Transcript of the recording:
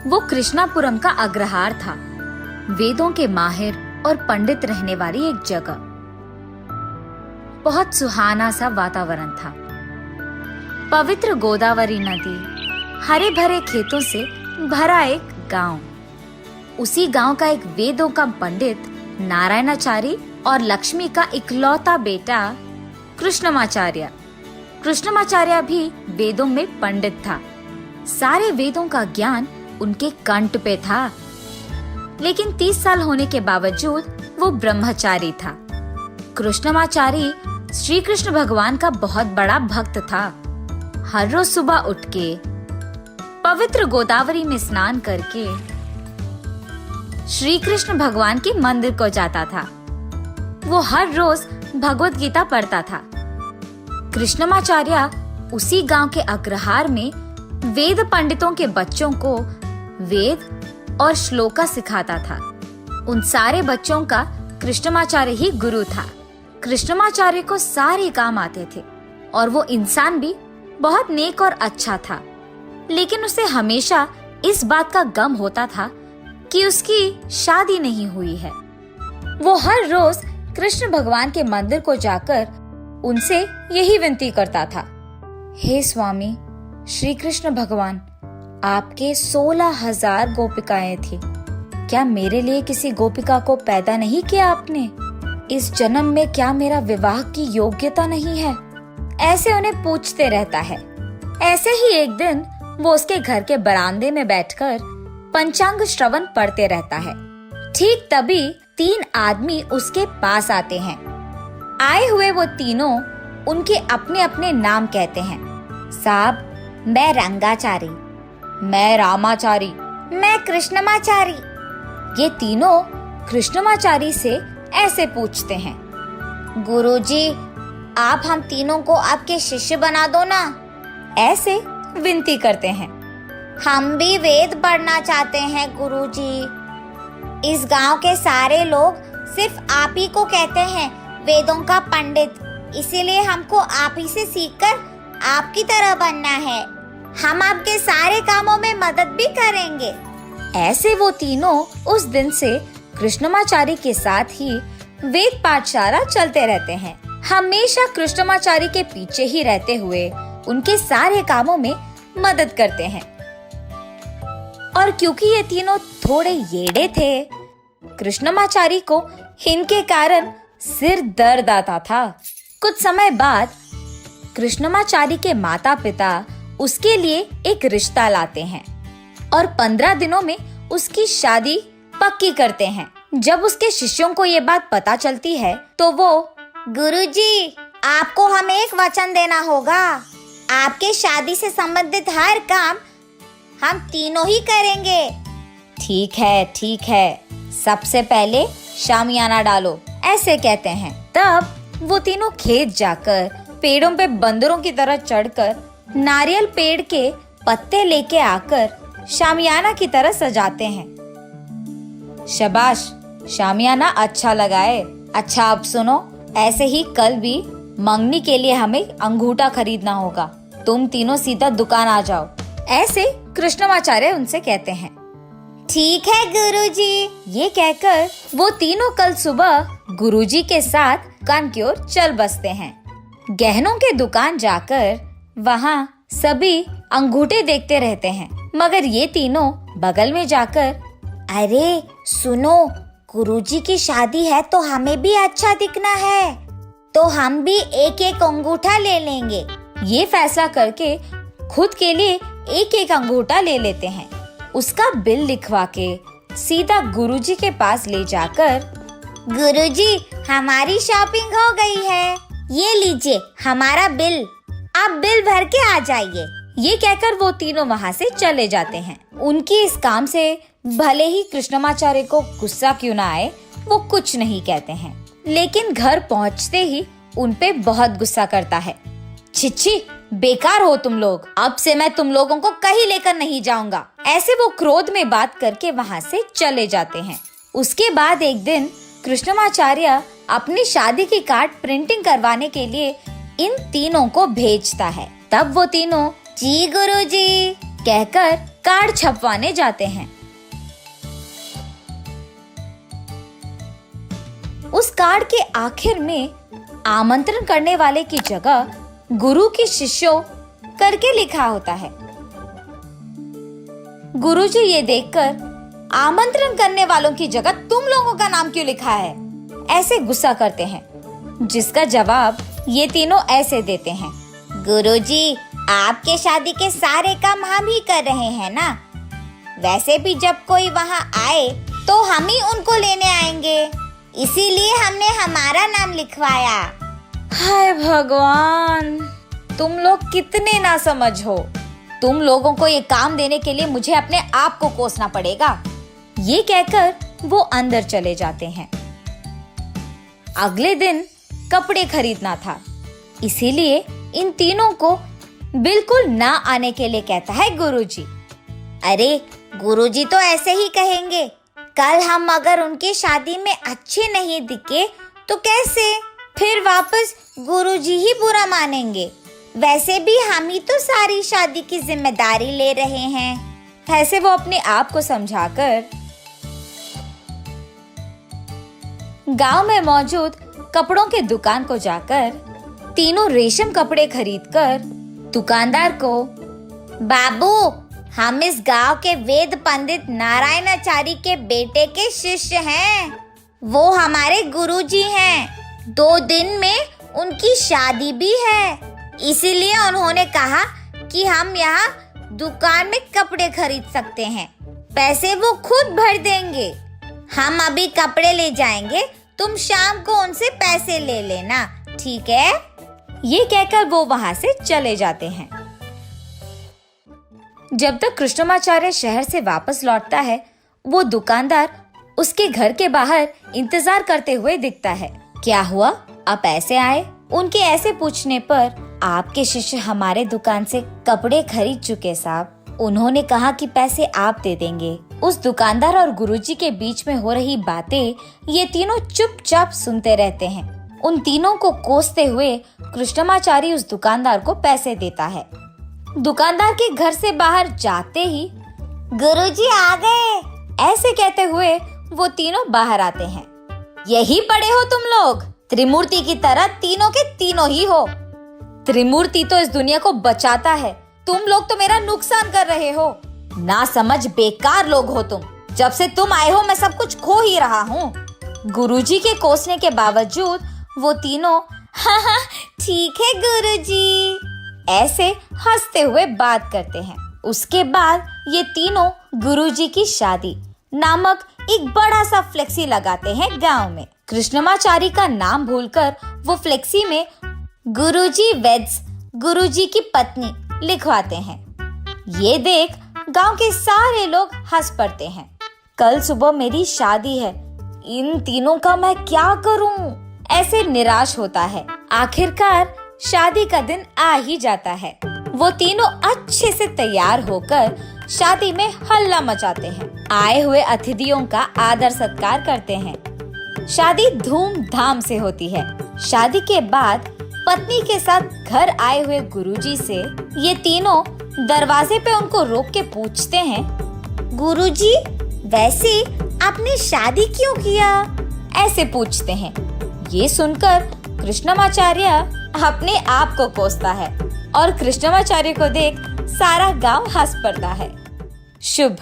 वो कृष्णापुरम का अग्रहार था, वेदों के माहिर और पंडित रहने वाली एक जगह। बहुत सुहाना सा वातावरण था। पवित्र गोदावरी नदी, हरे भरे खेतों से भरा एक गांव। उसी गांव का एक वेदों का पंडित नारायणाचार्य और लक्ष्मी का इकलौता बेटा कृष्णमाचार्य। कृष्णमाचार्य भी वेदों में पंडित था। सारे वेदों का ज्ञान उनके कंठ पे था, लेकिन 30 साल होने के बावजूद वो ब्रह्मचारी था। कृष्णमाचार्य श्री कृष्ण भगवान का बहुत बड़ा भक्त था। हर रोज सुबह उठ के पवित्र गोदावरी में स्नान करके श्री कृष्ण भगवान के मंदिर को जाता था। वो हर रोज भगवत गीता पढ़ता था। कृष्णमाचार्य उसी गांव के अग्रहार में वेद पंडितों के बच्चों को वेद और श्लोका सिखाता था। उन सारे बच्चों का कृष्णमाचार्य ही गुरु था। कृष्णमाचार्य को सारे काम आते थे और वो इंसान भी बहुत नेक और अच्छा था, लेकिन उसे हमेशा इस बात का गम होता था कि उसकी शादी नहीं हुई है। वो हर रोज कृष्ण भगवान के मंदिर को जाकर उनसे यही विनती करता था, हे स्वामी श्री कृष्ण भगवान, आपके 16,000 गोपिकाएं थी। क्या मेरे लिए किसी गोपिका को पैदा नहीं किया आपने? इस जन्म में क्या मेरा विवाह की योग्यता नहीं है? ऐसे उन्हें पूछते रहता है। ऐसे ही एक दिन वो उसके घर के बरामदे में बैठकर पंचांग श्रवण पढ़ते रहता है। ठीक तभी 3 आदमी उसके पास आते हैं। आए हुए वो तीनों उनके अपने अपने नाम कहते हैं। साहब, मैं रंगाचारी, मैं रामाचारी, मैं कृष्णमाचारी। ये तीनों कृष्णमाचारी से ऐसे पूछते हैं, गुरुजी, आप हम तीनों को आपके शिष्य बना दो ना। ऐसे विनती करते हैं। हम भी वेद पढ़ना चाहते हैं गुरुजी। इस गांव के सारे लोग सिर्फ आप ही को कहते हैं वेदों का पंडित, इसीलिए हमको आप ही से सीखकर आपकी तरह बनना है। हम आपके सारे कामों में मदद भी करेंगे। ऐसे वो तीनों उस दिन से कृष्णमाचारी के साथ ही वेद पाठशाला चलते रहते हैं। हमेशा कृष्णमाचारी के पीछे ही रहते हुए उनके सारे कामों में मदद करते हैं। और क्योंकि ये तीनों थोड़े येड़े थे, कृष्णमाचारी को इनके कारण सिर दर्द आता था। कुछ समय बाद कृष्णमाचारी के माता पिता उसके लिए एक रिश्ता लाते हैं और 15 दिनों में उसकी शादी पक्की करते हैं। जब उसके शिष्यों को ये बात पता चलती है तो वो, गुरुजी, आपको हमें एक वचन देना होगा। आपके शादी से संबंधित हर काम हम तीनों ही करेंगे। ठीक है, सबसे पहले शामियाना डालो, ऐसे कहते हैं। तब वो तीनों खेत जाकर पेड़ों पे बंदरों की तरह चढ़कर नारियल पेड़ के पत्ते लेके आकर शामियाना की तरह सजाते हैं। शाबाश, शामियाना अच्छा लगाए। अच्छा, अब सुनो, ऐसे ही कल भी मंगनी के लिए हमें अंगूठा खरीदना होगा। तुम तीनों सीधा दुकान आ जाओ। ऐसे कृष्णमाचार्य उनसे कहते हैं। ठीक है गुरुजी। ये कहकर वो तीनों कल सुबह गुरुजी के साथ दुकान की ओर चल बसते हैं। गहनों के दुकान जाकर वहाँ सभी अंगूठे देखते रहते हैं, मगर ये तीनों बगल में जाकर, अरे सुनो, गुरुजी की शादी है तो हमें भी अच्छा दिखना है, तो हम भी एक एक अंगूठा ले लेंगे। ये फैसला करके खुद के लिए एक एक अंगूठा ले लेते हैं। उसका बिल लिखवा के सीधा गुरुजी के पास ले जाकर, गुरुजी, हमारी शॉपिंग हो गई है, ये लीजिए हमारा बिल, आप बिल भर के आ जाइए। ये कहकर वो तीनों वहाँ से चले जाते हैं। उनकी इस काम से भले ही कृष्णमाचार्य को गुस्सा क्यों ना आए, वो कुछ नहीं कहते हैं, लेकिन घर पहुँचते ही उनपे बहुत गुस्सा करता है। छिछी, बेकार हो तुम लोग, अब से मैं तुम लोगों को कहीं लेकर नहीं जाऊंगा। ऐसे वो क्रोध में बात करके वहाँ से चले जाते हैं। उसके बाद एक दिन कृष्णमाचार्य अपनी शादी की कार्ड प्रिंटिंग करवाने के लिए इन तीनों को भेजता है। तब वो तीनों जी गुरुजी कहकर कार्ड छपवाने जाते हैं। उस कार्ड के आखिर में आमंत्रण करने वाले की जगह गुरु की शिष्यों करके लिखा होता है। गुरुजी ये देखकर आमंत्रण करने वालों की जगह तुम लोगों का नाम क्यों लिखा है, ऐसे गुस्सा करते हैं, जिसका जवाब ये तीनों ऐसे देते हैं। गुरुजी, आपके शादी के सारे काम हम ही कर रहे हैं ना। वैसे भी जब कोई वहाँ आए तो हम ही उनको लेने आएंगे, इसीलिए हमने हमारा नाम लिखवाया। हाय भगवान, तुम लोग कितने नासमझ हो। तुम लोगों को ये काम देने के लिए मुझे अपने आप को कोसना पड़ेगा। ये कहकर वो अंदर चले जाते हैं। अगले दिन कपड़े खरीदना था, इसीलिए इन तीनों को बिल्कुल ना आने के लिए कहता है गुरुजी। अरे गुरुजी तो ऐसे ही कहेंगे, कल हम अगर उनकी शादी में अच्छे नहीं दिखे तो कैसे, फिर वापस गुरुजी ही बुरा मानेंगे। वैसे भी हम ही तो सारी शादी की जिम्मेदारी ले रहे हैं। ऐसे वो अपने आप को समझाकर गांव में मौजूद कपड़ों के दुकान को जाकर तीनों रेशम कपड़े खरीदकर दुकानदार को, बाबू, हम इस गांव के वेद पंडित नारायणाचार्य के बेटे के शिष्य हैं। वो हमारे गुरुजी हैं। 2 दिन में उनकी शादी भी है, इसीलिए उन्होंने कहा कि हम यहाँ दुकान में कपड़े खरीद सकते हैं। पैसे वो खुद भर देंगे। हम अभी कपड़े ले जाएंगे, तुम शाम को उनसे पैसे ले लेना, ठीक है? ये कहकर वो वहां से चले जाते हैं। जब तक कृष्णमाचार्य शहर से वापस लौटता है, वो दुकानदार उसके घर के बाहर इंतजार करते हुए दिखता है। क्या हुआ, आप ऐसे आए? उनके ऐसे पूछने पर, आपके शिष्य हमारे दुकान से कपड़े खरीद चुके साहब। उन्होंने कहा कि पैसे आप दे देंगे। उस दुकानदार और गुरुजी के बीच में हो रही बातें ये तीनों चुपचाप सुनते रहते हैं। उन तीनों को कोसते हुए कृष्णमाचार्य उस दुकानदार को पैसे देता है। दुकानदार के घर से बाहर जाते ही गुरुजी आ गए, ऐसे कहते हुए वो तीनों बाहर आते हैं। यही पड़े हो तुम लोग, त्रिमूर्ति की तरह तीनों के तीनों ही हो। त्रिमूर्ति तो इस दुनिया को बचाता है, तुम लोग तो मेरा नुकसान कर रहे हो। ना समझ बेकार लोग हो तुम। जब से तुम आए हो मैं सब कुछ खो ही रहा हूँ। गुरुजी के कोसने के बावजूद वो तीनों हाँ ठीक है गुरुजी, ऐसे हंसते हुए बात करते हैं। उसके बाद ये तीनों गुरुजी की शादी नामक एक बड़ा सा फ्लेक्सी लगाते हैं गांव में। कृष्णमाचार्य का नाम भूलकर वो फ्लेक्सी में गुरुजी वेड्स गुरुजी की पत्नी लिखवाते हैं। ये देख गांव के सारे लोग हंस पड़ते हैं। कल सुबह मेरी शादी है, इन तीनों का मैं क्या करूं? ऐसे निराश होता है। आखिरकार शादी का दिन आ ही जाता है। वो तीनों अच्छे से तैयार होकर शादी में हल्ला मचाते हैं। आए हुए अतिथियों का आदर सत्कार करते हैं। शादी धूमधाम से होती है। शादी के बाद पत्नी के साथ घर आए हुए गुरुजी से ये तीनों दरवाजे पे उनको रोक के पूछते हैं, गुरुजी, वैसे आपने शादी क्यों किया? ऐसे पूछते हैं। ये सुनकर कृष्णमाचार्य अपने आप को कोसता है और कृष्णमाचार्य को देख सारा गांव हंस पड़ता है। शुभ।